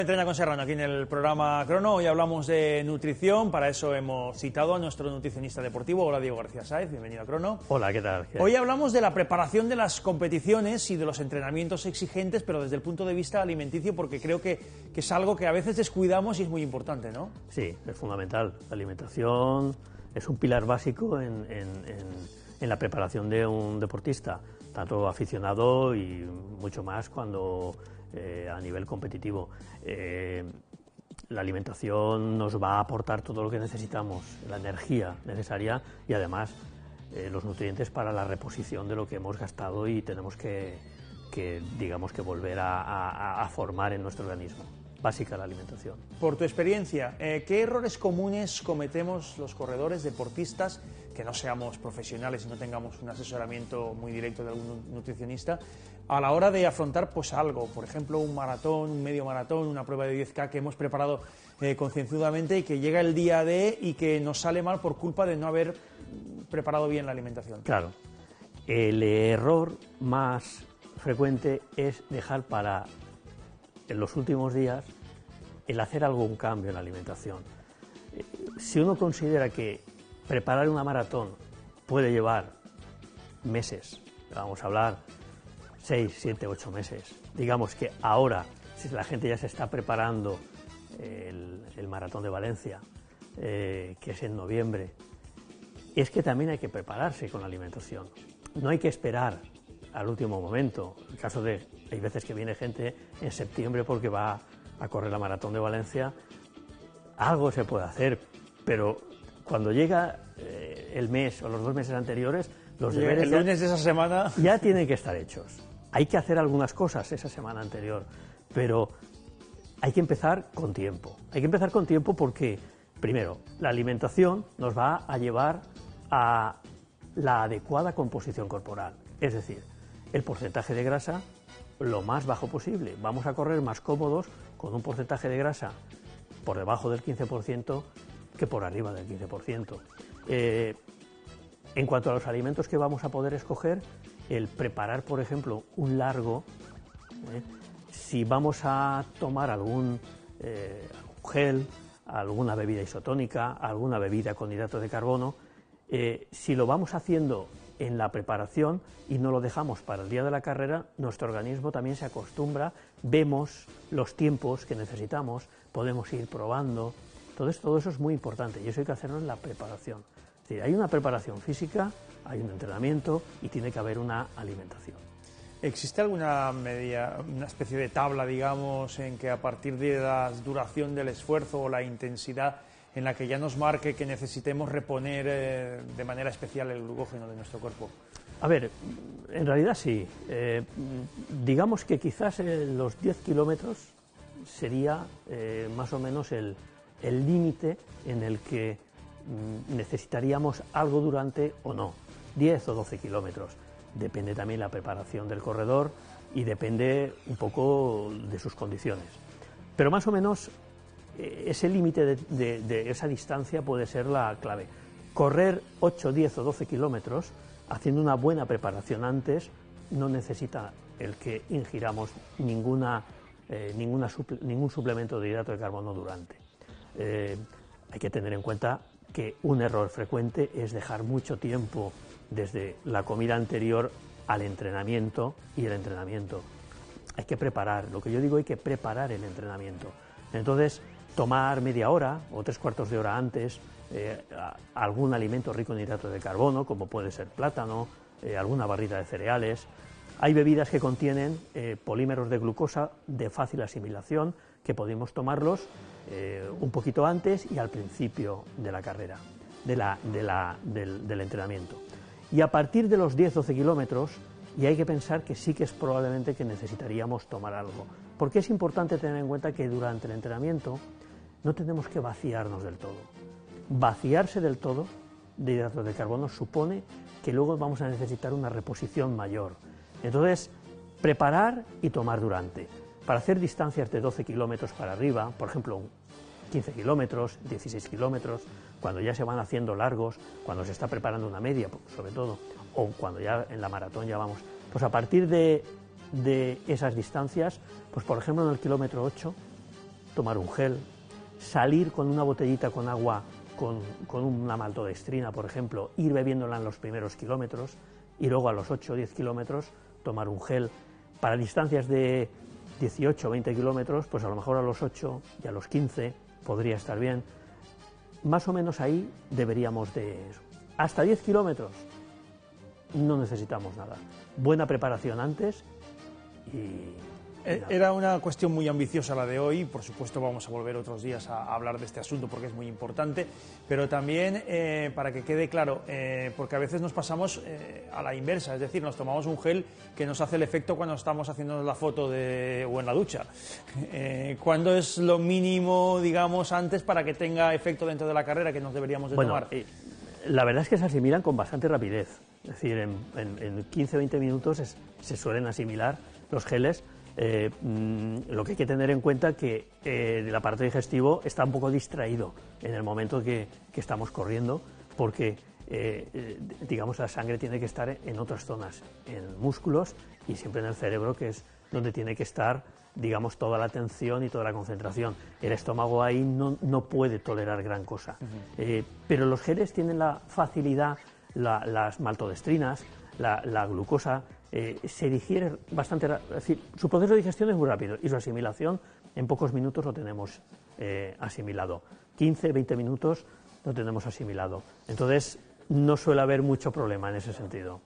Entrena con Serrano aquí en el programa Crono. Hoy hablamos de nutrición, para eso hemos citado a nuestro nutricionista deportivo. Hola, Diego García Sáez, bienvenido a Crono. Hola, ¿qué tal? Hoy hablamos de la preparación de las competiciones y de los entrenamientos exigentes, pero desde el punto de vista alimenticio, porque creo que es algo que a veces descuidamos y es muy importante, ¿no? Sí, es fundamental. La alimentación es un pilar básico en la preparación de un deportista, tanto aficionado y mucho más cuando a nivel competitivo. La alimentación nos va a aportar todo lo que necesitamos, la energía necesaria y además los nutrientes para la reposición de lo que hemos gastado y tenemos que digamos que volver a formar en nuestro organismo. Básica la alimentación. Por tu experiencia, ¿qué errores comunes cometemos los corredores, deportistas, que no seamos profesionales y no tengamos un asesoramiento muy directo de algún nutricionista, a la hora de afrontar pues algo, por ejemplo un maratón, un medio maratón, una prueba de 10K que hemos preparado concienzudamente y que llega el día D y que nos sale mal por culpa de no haber preparado bien la alimentación? Claro, el error más frecuente es dejar para en los últimos días el hacer algún cambio en la alimentación. Si uno considera que preparar una maratón puede llevar meses, vamos a hablar 6, 7, 8 meses, digamos que ahora, si la gente ya se está preparando el maratón de Valencia, que es en noviembre, es que también hay que prepararse con la alimentación. No hay que esperar al último momento. En el caso de, hay veces que viene gente en septiembre porque va a correr la maratón de Valencia, algo se puede hacer, pero cuando llega el mes o los 2 meses anteriores, los deberes el lunes de esa semana ya tienen que estar hechos. Hay que hacer algunas cosas esa semana anterior, pero hay que empezar con tiempo. Hay que empezar con tiempo porque, primero, la alimentación nos va a llevar a la adecuada composición corporal, es decir, el porcentaje de grasa lo más bajo posible. Vamos a correr más cómodos con un porcentaje de grasa por debajo del 15% que por arriba del 15%. En cuanto a los alimentos que vamos a poder escoger, el preparar, por ejemplo, un largo, si vamos a tomar algún gel, alguna bebida isotónica, alguna bebida con hidratos de carbono, si lo vamos haciendo en la preparación y no lo dejamos para el día de la carrera, nuestro organismo también se acostumbra, vemos los tiempos que necesitamos, podemos ir probando. Entonces todo eso es muy importante y eso hay que hacerlo en la preparación. Es decir, hay una preparación física, hay un entrenamiento y tiene que haber una alimentación. ¿Existe alguna una especie de tabla, digamos, en que a partir de la duración del esfuerzo o la intensidad en la que ya nos marque que necesitemos reponer de manera especial el glucógeno de nuestro cuerpo? A ver, en realidad sí. Digamos que quizás los 10 kilómetros sería más o menos el límite en el que necesitaríamos algo durante o no. 10 o 12 kilómetros. Depende también la preparación del corredor y depende un poco de sus condiciones. Pero más o menos ese límite de esa distancia puede ser la clave. Correr 8, 10 o 12 kilómetros haciendo una buena preparación antes no necesita el que ingiramos ningún suplemento de hidrato de carbono durante. Hay que tener en cuenta que un error frecuente es dejar mucho tiempo desde la comida anterior al entrenamiento y el entrenamiento. Hay que preparar, lo que yo digo, hay que preparar el entrenamiento. Entonces, tomar media hora o 3/4 de hora antes algún alimento rico en hidratos de carbono, como puede ser plátano, alguna barrita de cereales. Hay bebidas que contienen polímeros de glucosa de fácil asimilación, que podemos tomarlos un poquito antes y al principio de la carrera, del entrenamiento. Y a partir de los 10-12 kilómetros, y hay que pensar que sí que es probablemente que necesitaríamos tomar algo. Porque es importante tener en cuenta que durante el entrenamiento no tenemos que vaciarnos del todo. Vaciarse del todo de hidratos de carbono supone que luego vamos a necesitar una reposición mayor. Entonces, preparar y tomar durante. Para hacer distancias de 12 kilómetros para arriba, por ejemplo, 15 kilómetros, 16 kilómetros, cuando ya se van haciendo largos, cuando se está preparando una media, sobre todo, o cuando ya en la maratón ya vamos, pues a partir de esas distancias, pues por ejemplo en el kilómetro 8, tomar un gel, salir con una botellita con agua, con una maltodextrina, por ejemplo, ir bebiéndola en los primeros kilómetros y luego a los 8 o 10 kilómetros tomar un gel. Para distancias de 18 o 20 kilómetros, pues a lo mejor a los 8 y a los 15 podría estar bien. Más o menos ahí deberíamos de... Hasta 10 kilómetros no necesitamos nada. Buena preparación antes y... Era una cuestión muy ambiciosa la de hoy, por supuesto vamos a volver otros días a hablar de este asunto porque es muy importante, pero también para que quede claro, porque a veces nos pasamos a la inversa, es decir, nos tomamos un gel que nos hace el efecto cuando estamos haciendo la foto o en la ducha. ¿Cuándo es lo mínimo, digamos, antes para que tenga efecto dentro de la carrera que nos deberíamos de tomar? La verdad es que se asimilan con bastante rapidez, es decir, en 15-20 minutos se suelen asimilar los geles. Lo que hay que tener en cuenta que el aparato digestivo está un poco distraído en el momento que estamos corriendo, porque digamos la sangre tiene que estar en otras zonas, en músculos y siempre en el cerebro, que es donde tiene que estar, digamos, toda la atención y toda la concentración. El estómago ahí no puede tolerar gran cosa. Pero los geles tienen la facilidad, las maltodextrinas, la glucosa, se digiere bastante rápido, es decir, su proceso de digestión es muy rápido y su asimilación en pocos minutos lo tenemos asimilado. 15-20 minutos lo tenemos asimilado. Entonces no suele haber mucho problema en ese sentido.